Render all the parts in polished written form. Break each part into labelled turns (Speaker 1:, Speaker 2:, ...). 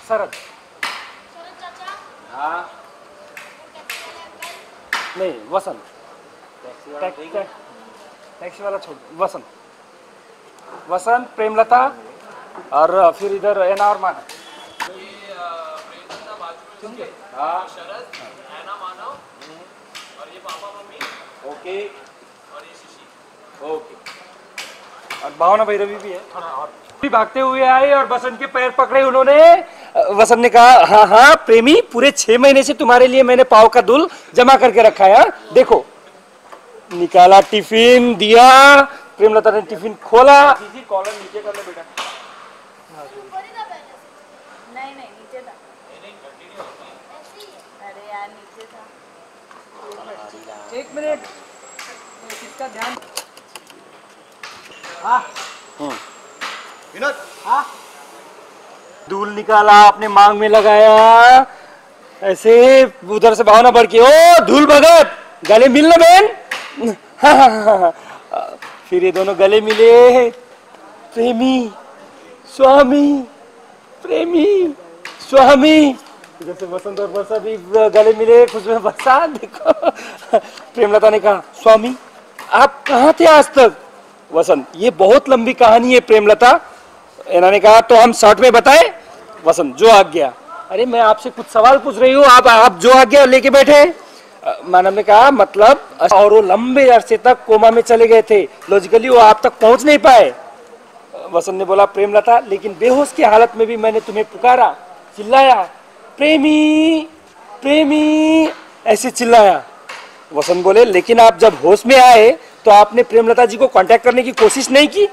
Speaker 1: शरद। हाँ नहीं वसंत। टैक्सी वाला छोड़ वसंत। वसंत, प्रेमलता और फिर इधर एना और मानव। हाँ
Speaker 2: शरद, ऐना, मानव और ये पापा मम्मी
Speaker 1: ओके
Speaker 2: और ये शिशी।
Speaker 1: ओके। और भावना भैरवी भी है थोड़ा और भी भागते हुए आए और वसंत के पैर पकड़े उन्होंने। वसंत ने कहा हाँ हाँ प्रेमी, पूरे 6 महीने से तुम्हारे लिए मैंने पाव का दूल जमा करके रखा है। देखो, निकाला टिफिन दिया। प्रेमलता ने टिफिन खोला।
Speaker 2: कॉलर नीचे कर ले बेटा।
Speaker 3: नहीं नहीं नीचे था। अरे यार नीचे था। 1 मिनट इसका ध्यान। हाँ
Speaker 2: विनोद
Speaker 3: हाँ
Speaker 1: दूल निकाला, अपने मांग में लगाया। ऐसे उधर से भावना बढ़ के, ओ धूल भगत गले मिलना बहन। हाँ, हाँ, हाँ, हाँ। फिर ये दोनों गले मिले। प्रेमी स्वामी, प्रेमी स्वामी। इधर से वसंत और वर्षा भी गले मिले, खुशबू में बरसा। देखो प्रेमलता ने कहा स्वामी आप कहाँ थे आज तक? वसंत, ये बहुत लंबी कहानी है प्रेमलता। इन्होंने कहा तो हम शॉर्ट में बताएं। वसंत, जो आज्ञा। अरे मैं आपसे कुछ सवाल पूछ रही हूँ, आप जो आज्ञा लेके बैठे। मानव ने कहा मतलब, और वो लंबे अरसे तक कोमा में चले गए थे, लॉजिकली वो आप तक पहुंच नहीं पाए। वसंत ने बोला प्रेमलता, लेकिन बेहोश की हालत में भी मैंने तुम्हें पुकारा, चिल्लाया, प्रेमी प्रेमी ऐसे चिल्लाया। वसंत बोले लेकिन आप जब होश में आए तो आपने प्रेमलता जी को कांटेक्ट करने की कोशिश नहीं की।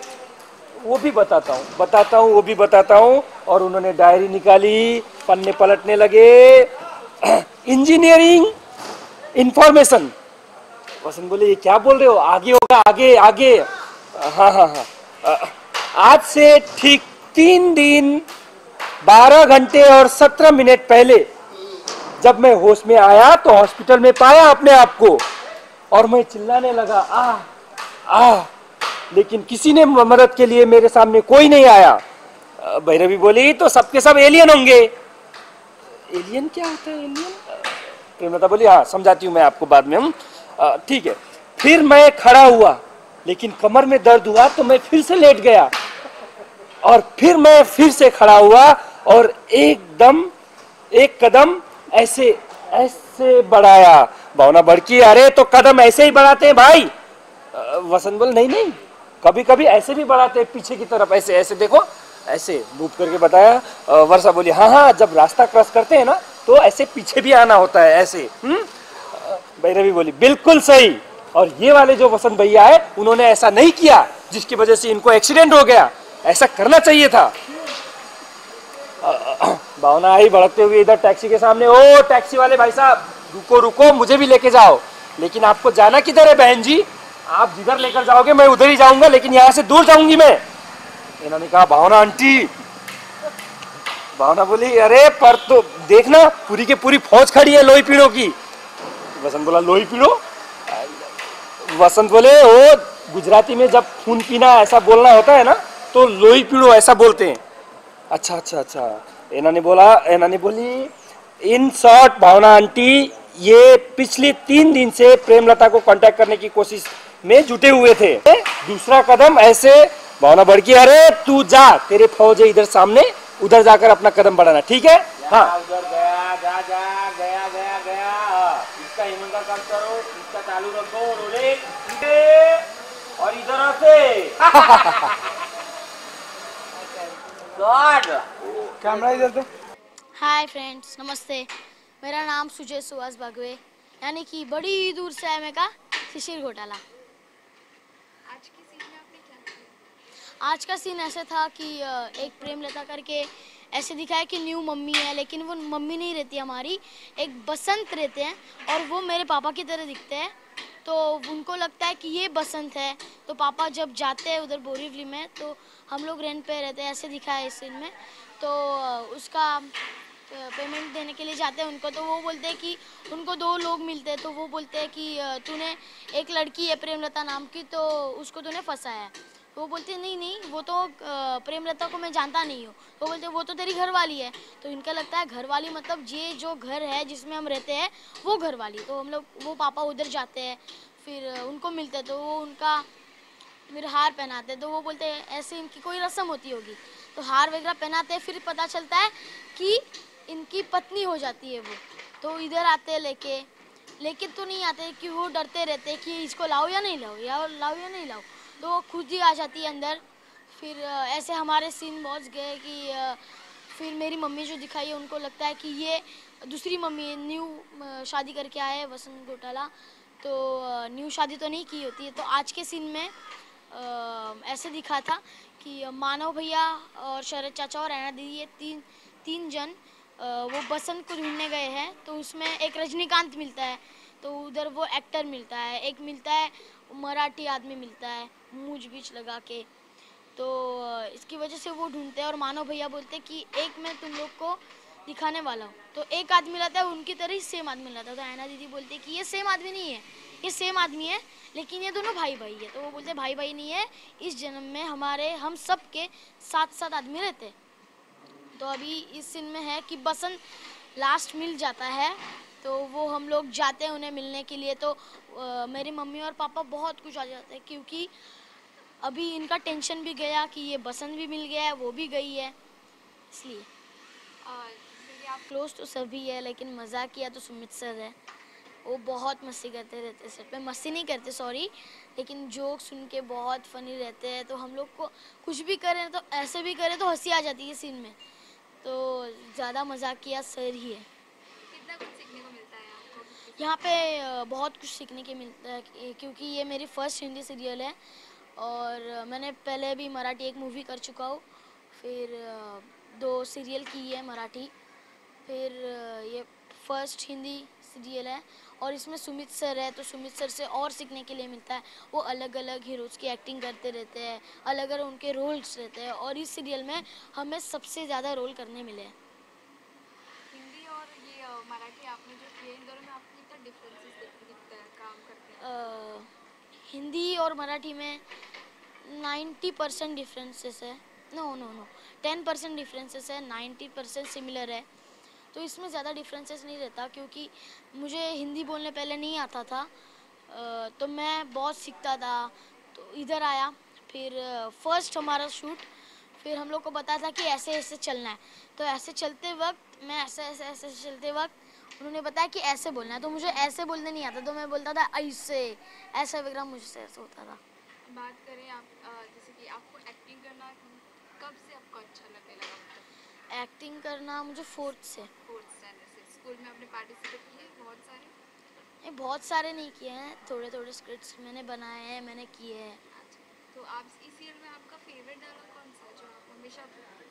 Speaker 1: वो भी बताता हूँ वो भी बताता हूँ। और उन्होंने डायरी निकाली, पन्ने पलटने लगे। Engineering information. वसंत बोले ये क्या बोल रहे हो, आगे होगा, आगे आगे। हाँ हाँ हाँ। आज से ठीक 3 दिन 12 घंटे और 17 मिनट पहले जब मैं होश में आया तो हॉस्पिटल में पाया अपने आप को, और मैं चिल्लाने लगा आ, लेकिन किसी ने मदद के लिए मेरे सामने कोई नहीं आया। भैरवी बोली तो सबके सब एलियन होंगे। एलियन क्या होता है एलियन? प्रेमलता बोली हाँ समझाती हूँ मैं आपको बाद में। ठीक है। फिर मैं खड़ा हुआ, लेकिन कमर में दर्द हुआ तो मैं फिर से लेट गया, और फिर मैं फिर से खड़ा हुआ और एक कदम ऐसे ऐसे बढ़ाया। भावना भड़की, अरे तो कदम ऐसे ही बढ़ाते हैं भाई। वसंत बोले नहीं नहीं, कभी कभी ऐसे भी बढ़ाते हैं, पीछे की तरफ ऐसे ऐसे देखो, ऐसे मूव करके बताया। वर्षा बोली हाँ हाँ, जब रास्ता क्रॉस करते हैं ना तो ऐसे पीछे भी आना होता है ऐसे। भैरवी बोली बिल्कुल सही। और ये वाले जो वसंत भैया है उन्होंने ऐसा नहीं किया, जिसकी वजह से इनको एक्सीडेंट हो गया। ऐसा करना चाहिए था। भावना आई भड़कते हुए इधर टैक्सी के सामने, ओ टैक्सी वाले भाई साहब रुको रुको, मुझे भी लेके जाओ। लेकिन आपको जाना किधर है बहन जी? आप जिधर लेकर जाओगे मैं उधर ही जाऊंगा, लेकिन यहाँ से दूर जाऊंगी मैं। इन्होंने कहा भावना आंटी। भावना बोली अरे पर तो देखना पूरी की पूरी फौज खड़ी है लोही पीड़ों की। वसंत बोला लोही पीड़ो? वसंत बोले ओ गुजराती में जब खून पीना ऐसा बोलना होता है ना तो लोही पीड़ो ऐसा बोलते हैं। अच्छा अच्छा अच्छा। इन्होंने बोली इन शॉर्ट भावना आंटी ये पिछले 3 दिन से प्रेमलता को कांटेक्ट करने की कोशिश में जुटे हुए थे। दूसरा कदम ऐसे। भावना भड़की, अरे तू जा, तेरे फौज है इधर सामने, उधर जाकर अपना कदम बढ़ाना, ठीक है? हाँ
Speaker 2: उधर गया जा जा गया गया गया। इसका हिम्मत का काम करो, इसका चालू रखो, रोले और इधर से गॉड
Speaker 3: कैमरा इधर दे।
Speaker 4: हाय फ्रेंड्स, नमस्ते। मेरा नाम सुजय सुहास भगवे, यानी कि बड़ी दूर से आया मैं का शिशिर घोटाला। आज का सीन ऐसे था कि एक प्रेमलता करके ऐसे दिखाया कि न्यू मम्मी है, लेकिन वो मम्मी नहीं रहती हमारी, एक बसंत रहते हैं और वो मेरे पापा की तरह दिखते हैं। तो उनको लगता है कि ये बसंत है, तो पापा जब जाते हैं उधर बोरीवली में तो हम लोग रेंट पे रहते हैं, ऐसे दिखाया है इस सीन में। तो उसका पेमेंट देने के लिए जाते हैं उनको, तो वो बोलते हैं कि उनको 2 लोग मिलते हैं, तो वो बोलते हैं कि तूने एक लड़की है प्रेमलता नाम की, तो उसको तूने फंसाया है। तो वो बोलते नहीं नहीं, वो तो प्रेमलता को मैं जानता नहीं हूँ। तो बोलते वो तो तेरी घर वाली है। तो इनका लगता है घर वाली मतलब ये जो घर है जिसमें हम रहते हैं वो घर वाली। तो हम लोग, वो पापा उधर जाते हैं, फिर उनको मिलते हैं, तो वो उनका फिर हार पहनाते हैं। तो वो बोलते हैं ऐसे इनकी कोई रस्म होती होगी, तो हार वगैरह पहनाते हैं। फिर पता चलता है कि इनकी पत्नी हो जाती है वो। तो इधर आते हैं लेके तो नहीं आते कि वो डरते रहते हैं कि इसको लाओ या नहीं लाओ, या लाओ या नहीं लाओ। तो वो खुद ही आ जाती है अंदर। फिर ऐसे हमारे सीन पहुंच गए कि फिर मेरी मम्मी जो दिखाई है उनको लगता है कि ये दूसरी मम्मी है, न्यू शादी करके आए हैं वसंत घोटाला। तो न्यू शादी तो नहीं की होती है। तो आज के सीन में ऐसे दिखा था कि मानव भैया और शरद चाचा और ऐना दीदी, ये तीन जन वो बसंत को ढूंढने गए हैं। तो उसमें एक रजनीकांत मिलता है, तो उधर वो एक्टर मिलता है, एक मिलता है मराठी आदमी मिलता है मूंछ बीच लगा के। तो इसकी वजह से वो ढूंढते हैं और मानव भैया बोलते हैं कि एक मैं तुम लोग को दिखाने वाला हूँ। तो एक आदमी रहता है उनकी तरह ही सेम आदमी रहता है। तो ऐना दीदी बोलती है कि ये सेम आदमी नहीं है, ये सेम आदमी है लेकिन ये दोनों भाई भाई है। तो वो बोलते भाई भाई नहीं है, इस जन्म में हम सब के साथ आदमी रहते हैं। तो अभी इस सीन में है कि बसंत लास्ट मिल जाता है, तो वो हम लोग जाते हैं उन्हें मिलने के लिए। तो मेरी मम्मी और पापा बहुत खुश आ जाते हैं क्योंकि अभी इनका टेंशन भी गया कि ये बसंत भी मिल गया है, वो भी गई है, इसलिए।
Speaker 3: जैसे आप
Speaker 4: क्लोज तो सभी है लेकिन मज़ाक किया तो सुमित सर है। वो बहुत मस्ती करते रहते सेट पे, मस्ती नहीं करते सॉरी, लेकिन जोक सुन के बहुत फनी रहते हैं। तो हम लोग को कुछ भी करें तो ऐसे भी करें तो हंसी आ जाती है सीन में। तो ज़्यादा मजाक किया सर ही है।
Speaker 3: कितना कुछ सीखने को मिलता है आपको?
Speaker 4: यहाँ पे बहुत कुछ सीखने के मिलता है क्योंकि ये मेरी फर्स्ट हिंदी सीरियल है और मैंने पहले भी मराठी एक मूवी कर चुका हूँ, फिर 2 सीरियल की है मराठी, फिर ये फर्स्ट हिंदी सीरियल है। और इसमें सुमित सर है, तो सुमित सर से और सीखने के लिए मिलता है। वो अलग अलग हीरोज़ की एक्टिंग करते रहते हैं, अलग अलग उनके रोल्स रहते हैं और इस सीरियल में हमें सबसे ज़्यादा रोल करने मिले हैं।
Speaker 3: हिंदी और ये मराठी आपने जो किए, इन दोनों में आपको कितना डिफरेंसेस दिखता है काम करते हैं?
Speaker 4: हिंदी और मराठी में 90% डिफरेंसेस है, नो 10% डिफरेंसेस है, 90% सिमिलर है। तो इसमें ज़्यादा डिफरेंसेस नहीं रहता क्योंकि मुझे हिंदी बोलने पहले नहीं आता था। तो मैं बहुत सीखता था। तो इधर आया, फिर फर्स्ट हमारा शूट, फिर हम लोग को बताया था कि ऐसे ऐसे चलना है। तो ऐसे चलते वक्त मैं ऐसे चलते वक्त उन्होंने बताया कि ऐसे बोलना है। तो मुझे ऐसे बोलने नहीं आता, तो मैं बोलता था ऐसे, ऐसा वगैरह मुझसे ऐसे होता था।
Speaker 3: बात करें आप जैसे कि आपको एक्टिंग करना कब से आपको अच्छा लगने लगा? मतलब
Speaker 4: एक्टिंग करना मुझे 4th से।
Speaker 3: फोर्थ स्टैंडर्ड से स्कूल में आपने पार्टिसिपेट किए बहुत सारे?
Speaker 4: ये बहुत सारे नहीं किए हैं, थोड़े थोड़े स्क्रिप्ट्स मैंने बनाए हैं, मैंने किए हैं।
Speaker 3: अच्छा, तो आप इस सीरियल में आपका फेवरेट डायलॉग कौन सा है जो आप हमेशा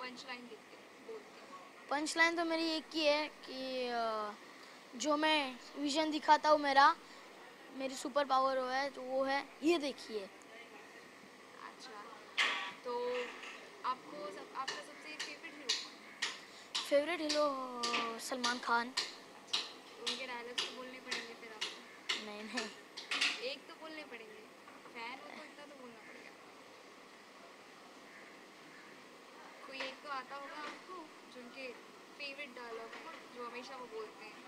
Speaker 3: पंच लाइन बोलते हैं?
Speaker 4: पंच लाइन तो मेरी एक ही है कि जो मैं विजन दिखाता हूँ मेरी सुपर पावर वो है, तो वो है ये देखिए।
Speaker 3: अच्छा, तो आपका सबसे फेवरेट हीरो कौन है?
Speaker 4: Favourite hero Salman Khan.
Speaker 3: उनके डायलॉग्स तो बोलने पड़ेंगे फिर आपको।
Speaker 4: नहीं
Speaker 3: एक तो बोलने पड़ेंगे, फैन हो तो इतना तो बोलना पड़ेगा। कोई एक तो आता होगा आपको जो उनके फेवरेट डायलॉग जो हमेशा वो बोलते हैं।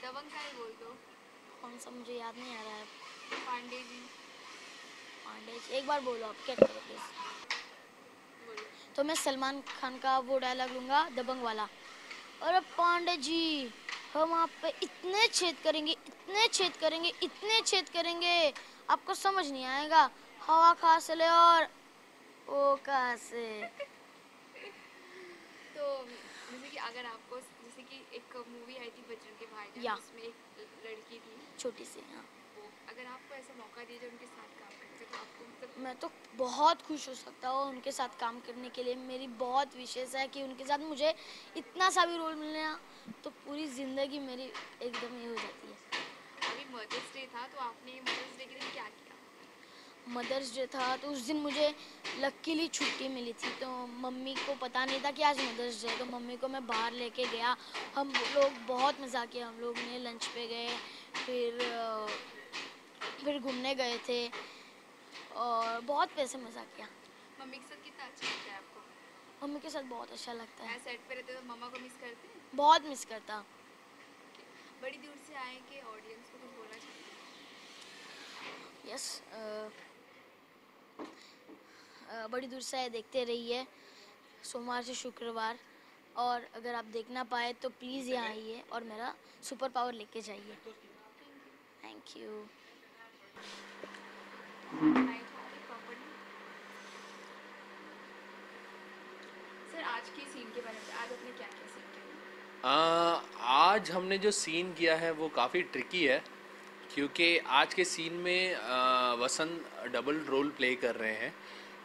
Speaker 3: दबंग का ही बोल दो।
Speaker 4: कौन सा मुझे याद नहीं आ रहा है।
Speaker 3: पांडे जी
Speaker 4: पांडे जी, एक बार बोलो आप, क्या करो प्लीज।
Speaker 3: बोलो।
Speaker 4: तो मैं सलमान खान का वो डायलॉग लूँगा दबंग वाला। अरे पांडे जी, हम आप पे इतने छेद करेंगे, इतने छेद करेंगे, इतने छेद करेंगे, आपको समझ नहीं आएगा। हवा कहाँ से ले और वो कहाँ से।
Speaker 3: तो जैसे कि अगर आपको जैसे कि एक मूवी आई थी बजरंग के भाईजान,
Speaker 4: या।
Speaker 3: उसमें एक लड़की थी,
Speaker 4: छोटी सी, हाँ।
Speaker 3: वो अगर आपको ऐसा मौका दिया जाए उनके साथ काम करने का, तो आपको मतलब
Speaker 4: मैं तो बहुत खुश हो सकता हूँ उनके साथ काम करने के लिए। मेरी बहुत विशेष है कि उनके साथ मुझे इतना सा भी रोल मिलने ना, तो पूरी ज़िंदगी मेरी एकदम ये हो जाती है।
Speaker 3: अभी मदर्स डे था, तो आपने मदर्स डे के दिन क्या किया?
Speaker 4: मदर्स डे था तो उस दिन मुझे लकीली छुट्टी मिली थी। तो मम्मी को पता नहीं था कि आज मदर्स डे है, तो मम्मी को मैं बाहर लेके गया। हम लोग बहुत मज़ा किया, हम लोग ने लंच पे गए, फिर फिर घूमने गए थे और बहुत पैसे मज़ा किया।
Speaker 3: मम्मी के साथ कितना अच्छा लगता है आपको?
Speaker 4: मम्मी के साथ बहुत अच्छा लगता है,
Speaker 3: मैं सेट पे रहते तो मम्मा को मिस करते हैं?
Speaker 4: बहुत मिस करता।
Speaker 3: बड़ी दूर से आए कि ऑडियंस को कुछ बोलना चाहते हैं?
Speaker 4: यस, बड़ी दूर से आए, देखते रहिए सोमवार से शुक्रवार, और अगर आप देख ना पाए तो प्लीज़ यहाँ आइए और मेरा सुपर पावर लेके जाइए। Thank you.
Speaker 3: नाइट होगी प्रॉपर्ली। सर आज की सीन के बारे में आज आपने क्या क्या सीन किया?
Speaker 5: आज हमने जो सीन किया है वो काफ़ी ट्रिकी है, क्योंकि आज के सीन में वसंत डबल रोल प्ले कर रहे हैं।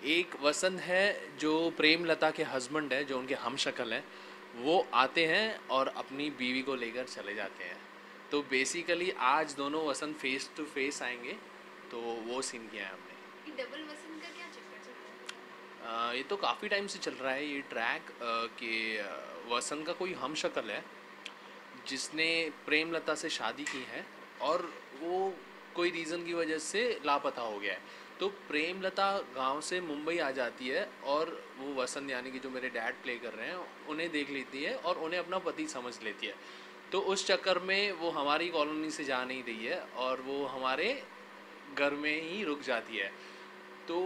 Speaker 5: एक वसंत है जो प्रेमलता के हस्बैंड है, जो उनके हमशक्ल हैं, वो आते हैं और अपनी बीवी को लेकर चले जाते हैं। तो बेसिकली आज दोनों वसंत फेस टू फेस आएंगे, तो वो सीन किया है हमने।
Speaker 3: ये डबल वसंत का क्या चक्कर चल रहा है?
Speaker 5: ये तो काफ़ी टाइम से चल रहा है ये ट्रैक कि वसंत का कोई हमशक्ल है जिसने प्रेमलता से शादी की है और वो कोई रीज़न की वजह से लापता हो गया है। तो प्रेमलता गांव से मुंबई आ जाती है और वो वसंत, यानी कि जो मेरे डैड प्ले कर रहे हैं, उन्हें देख लेती है और उन्हें अपना पति समझ लेती है। तो उस चक्कर में वो हमारी कॉलोनी से जा नहीं रही है और वो हमारे घर में ही रुक जाती है। तो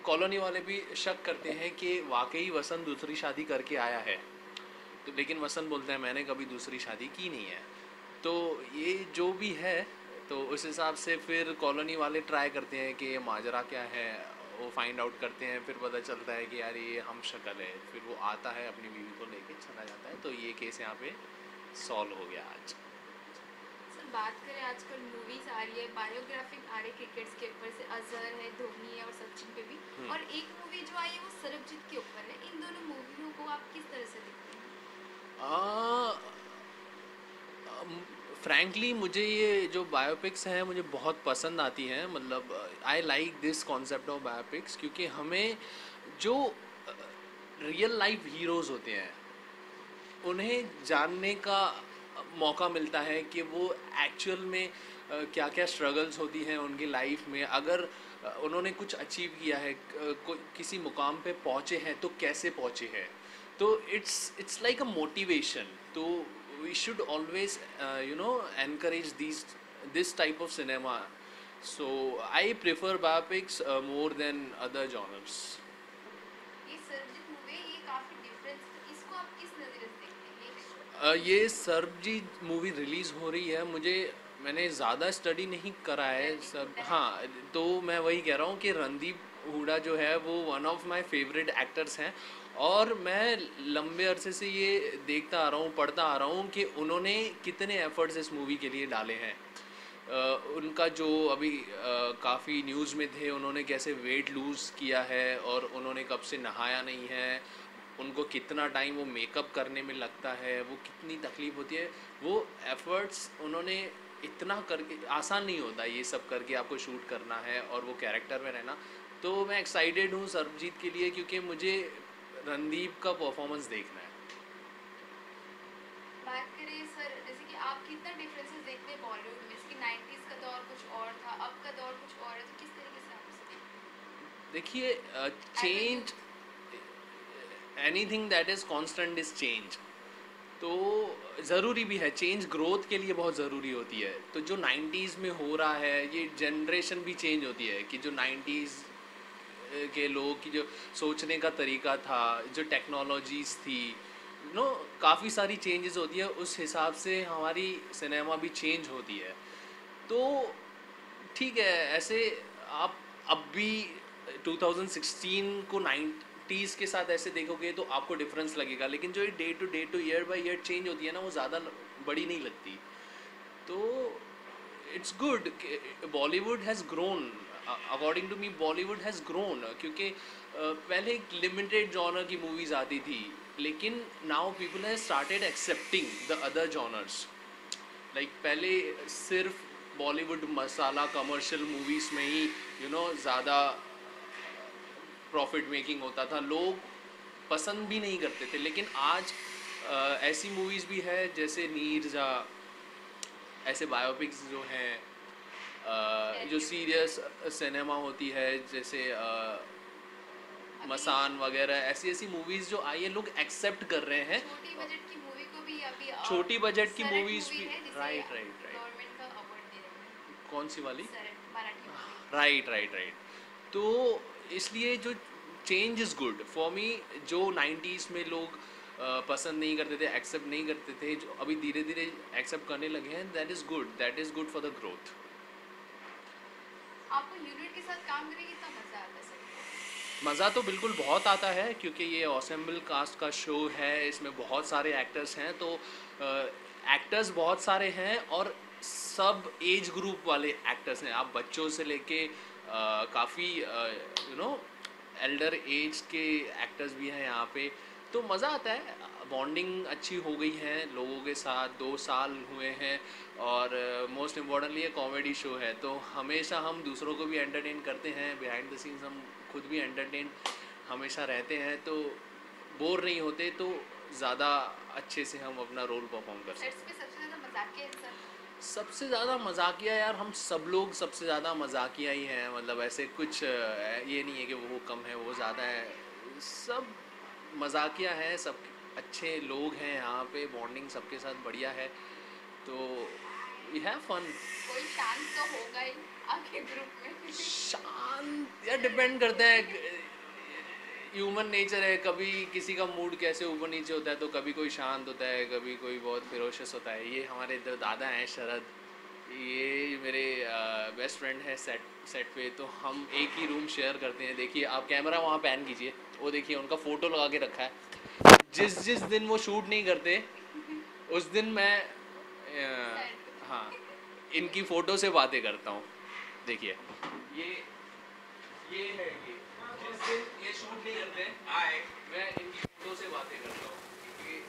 Speaker 5: कॉलोनी वाले भी शक करते हैं कि वाकई वसंत दूसरी शादी करके आया है, तो लेकिन वसंत बोलते हैं मैंने कभी दूसरी शादी की नहीं है। तो ये जो भी है, तो उस हिसाब से फिर कॉलोनी वाले ट्राई करते हैं कि ये माजरा क्या है, वो फाइंड आउट करते हैं। फिर पता चलता है कि यार ये हम शक्ल है। फिर वो आता है अपनी बीवी को लेके चला जाता है। तो ये केस यहाँ पे सॉल्व हो गया आज।
Speaker 3: सर बात करें आजकल मूवीज आ रही है, बायोग्राफिक आ रही है क्रिकेट्स के ऊपर से, अजहर है, धोनी है और सचिन पे भी, और एक मूवी जो आई है वो सरबजीत के ऊपर है। इन दोनों मूवियों को आप किस तरह से देखते हैं?
Speaker 5: फ्रैंकली मुझे ये जो बायोपिक्स हैं मुझे बहुत पसंद आती हैं। मतलब I like this concept of biopics, क्योंकि हमें जो रियल लाइफ हीरोज़ होते हैं उन्हें जानने का मौका मिलता है कि वो एक्चुअल में क्या क्या स्ट्रगल्स होती हैं उनकी लाइफ में। अगर उन्होंने कुछ अचीव किया है, किसी मुकाम पे पहुँचे हैं, तो कैसे पहुँचे हैं। तो इट्स लाइक अ मोटिवेशन। तो we should always encourage this type of cinema. So I prefer biopics more than other genres.
Speaker 3: ये सरबजीत मूवी ये काफी डिफरेंस, इसको आप किस नजरिए से देखते हैं?
Speaker 5: ये सरबजीत मूवी रिलीज़ हो रही है। मैंने ज़्यादा स्टडी नहीं करा है सब। हाँ, तो मैं वही कह रहा हूँ कि रणदीप हुडा जो है वो one of my favourite actors हैं, और मैं लंबे अरसे से ये देखता आ रहा हूँ, पढ़ता आ रहा हूँ कि उन्होंने कितने एफर्ट्स इस मूवी के लिए डाले हैं। उनका जो अभी काफ़ी न्यूज़ में थे, उन्होंने कैसे वेट लूज़ किया है और उन्होंने कब से नहाया नहीं है, उनको कितना टाइम वो मेकअप करने में लगता है, वो कितनी तकलीफ़ होती है। वो एफ़र्ट्स उन्होंने इतना करके, आसान नहीं होता ये सब करके आपको शूट करना है और वो कैरेक्टर में रहना। तो मैं एक्साइटेड हूँ सरबजीत के लिए, क्योंकि मुझे रणदीप का परफॉर्मेंस देखना है।
Speaker 3: बात करें सर, जैसे कि आप कितना डिफरेंसेस देखते हैं बॉलीवुड में, जैसे कि 90s का दौर कुछ और था, अब का दौर कुछ और है, तो किस तरीके से आप उसे देखते हैं?
Speaker 5: देखिए, change, anything that is constant is change. तो ज़रूरी भी है, चेंज ग्रोथ के लिए बहुत ज़रूरी होती है। तो जो 90s में हो रहा है, ये जनरेशन भी चेंज होती है कि जो 90s के लोगों की जो सोचने का तरीका था, जो टेक्नोलॉजीज़ थी, काफ़ी सारी चेंजेस होती है। उस हिसाब से हमारी सिनेमा भी चेंज होती है। तो ठीक है, ऐसे आप अब भी 2016 को 90s के साथ ऐसे देखोगे तो आपको डिफरेंस लगेगा, लेकिन जो day to year by year change होती है ना, वो ज़्यादा बड़ी नहीं लगती। तो it's good. Bollywood has grown, according to me Bollywood has grown, क्योंकि पहले एक लिमिटेड जॉनर की मूवीज़ आती थी, लेकिन now people have started accepting the other genres. Like पहले सिर्फ बॉलीवुड मसाला कमर्शियल मूवीज़ में ही ज़्यादा प्रॉफिट मेकिंग होता था, लोग पसंद भी नहीं करते थे। लेकिन आज ऐसी मूवीज़ भी है जैसे नीरजा, ऐसे बायोपिक्स जो हैं, जो सीरियस सिनेमा होती है जैसे मसान वगैरह, ऐसी ऐसी मूवीज़ जो आई है लोग एक्सेप्ट कर रहे हैं।
Speaker 3: छोटी बजट की मूवी को भी अभी
Speaker 5: छोटी बजट की
Speaker 3: सरट
Speaker 5: मूवीज़
Speaker 3: movie
Speaker 5: भी,
Speaker 3: है जिसे
Speaker 5: राइट राइट राइट।
Speaker 3: गवर्नमेंट का अवार्ड दे रहे हैं,
Speaker 5: कौन सी वाली?
Speaker 3: Sairat Marathi movie।
Speaker 5: Right right right. तो इसलिए जो change is good for me. जो 90s में लोग पसंद नहीं करते थे, एक्सेप्ट नहीं करते थे, जो अभी धीरे धीरे एक्सेप्ट करने लगे हैं, that is good, that is good for the growth.
Speaker 3: आपको यूनिट के साथ काम करके कितना मजा आता है सर?
Speaker 5: मज़ा तो बिल्कुल बहुत आता है क्योंकि ये ऑसेम्बल कास्ट का शो है, इसमें बहुत सारे एक्टर्स हैं, तो एक्टर्स बहुत सारे हैं और सब एज ग्रुप वाले एक्टर्स हैं। आप बच्चों से लेके काफ़ी यू नो एल्डर एज के एक्टर्स भी हैं यहाँ पे, तो मज़ा आता है। बॉन्डिंग अच्छी हो गई है लोगों के साथ, 2 साल हुए हैं और मोस्ट इम्पॉर्टेंटली ये कॉमेडी शो है, तो हमेशा हम दूसरों को भी एंटरटेन करते हैं, बिहाइंड द सीन्स हम खुद भी एंटरटेन हमेशा रहते हैं, तो बोर नहीं होते, तो ज़्यादा अच्छे से हम अपना रोल परफॉर्म कर सकते हैं।
Speaker 3: सेट्स पे सबसे ज़्यादा मजाकिया इंसान?
Speaker 5: सबसे ज़्यादा मजाकिया यार हम सब लोग सबसे ज़्यादा मजाकिया ही हैं, मतलब ऐसे कुछ ये नहीं है कि वो कम है वो ज़्यादा है, सब मजाकिया हैं, सब अच्छे लोग हैं यहाँ पे, बॉन्डिंग सबके साथ बढ़िया है, तो वी हैव फन।
Speaker 3: कोई शांत तो होगा ही आपके ग्रुप में?
Speaker 5: शांत यार डिपेंड करता है, ह्यूमन नेचर है, कभी किसी का मूड कैसे ऊपर नीचे होता है, तो कभी कोई शांत होता है, कभी कोई बहुत फिरोशियस होता है। ये हमारे इधर दादा हैं शरद, ये मेरे बेस्ट फ्रेंड है सेट पे, तो हम एक ही रूम शेयर करते हैं। देखिए आप कैमरा वहाँ पैन कीजिए, वो देखिए उनका फ़ोटो लगा के रखा है, जिस दिन वो शूट नहीं करते उस दिन मैं हाँ इनकी फ़ोटो से बातें करता हूँ। देखिए ये है, ये जिस दिन ये शूट नहीं करते मैं इनकी फ़ोटो से बातें करता हूँ, क्योंकि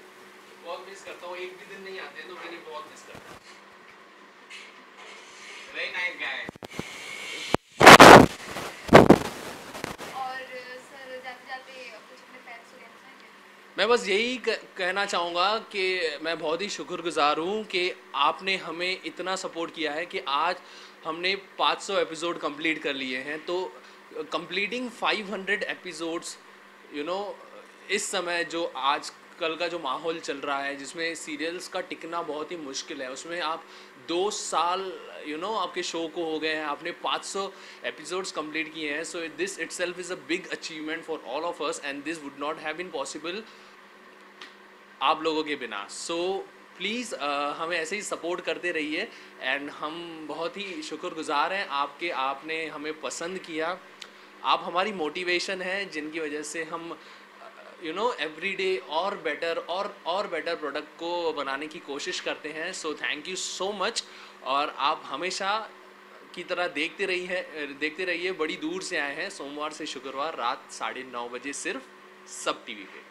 Speaker 5: बहुत मिस करता हूँ, एक भी दिन नहीं आते तो मैंने बहुत मिस करता हूँ।
Speaker 2: Very nice guy.
Speaker 3: और सर जाते जाते कुछ अपने फैंस को कहना चाहेंगे?
Speaker 5: मैं बस यही कहना चाहूँगा कि मैं बहुत ही शुक्रगुजार हूँ कि आपने हमें इतना सपोर्ट किया है कि आज हमने 500 एपिसोड कंप्लीट कर लिए हैं, तो कंप्लीटिंग 500 एपिसोड्स यू नो इस समय जो आजकल का जो माहौल चल रहा है जिसमें सीरियल्स का टिकना बहुत ही मुश्किल है, उसमें आप 2 साल आपके शो को हो गए हैं, आपने 500 एपिसोड्स कंप्लीट किए हैं, so this itself is a big achievement for all of us and this would not have been possible आप लोगों के बिना। सो प्लीज़ हमें ऐसे ही सपोर्ट करते रहिए एंड हम बहुत ही शुक्रगुजार हैं आपके, आपने हमें पसंद किया, आप हमारी मोटिवेशन है जिनकी वजह से हम एवरी डे और बेटर प्रोडक्ट को बनाने की कोशिश करते हैं। So thank you so much, और आप हमेशा की तरह देखते रहिए। बड़ी दूर से आए हैं, सोमवार से शुक्रवार रात 9:30 बजे सिर्फ सब टीवी पे।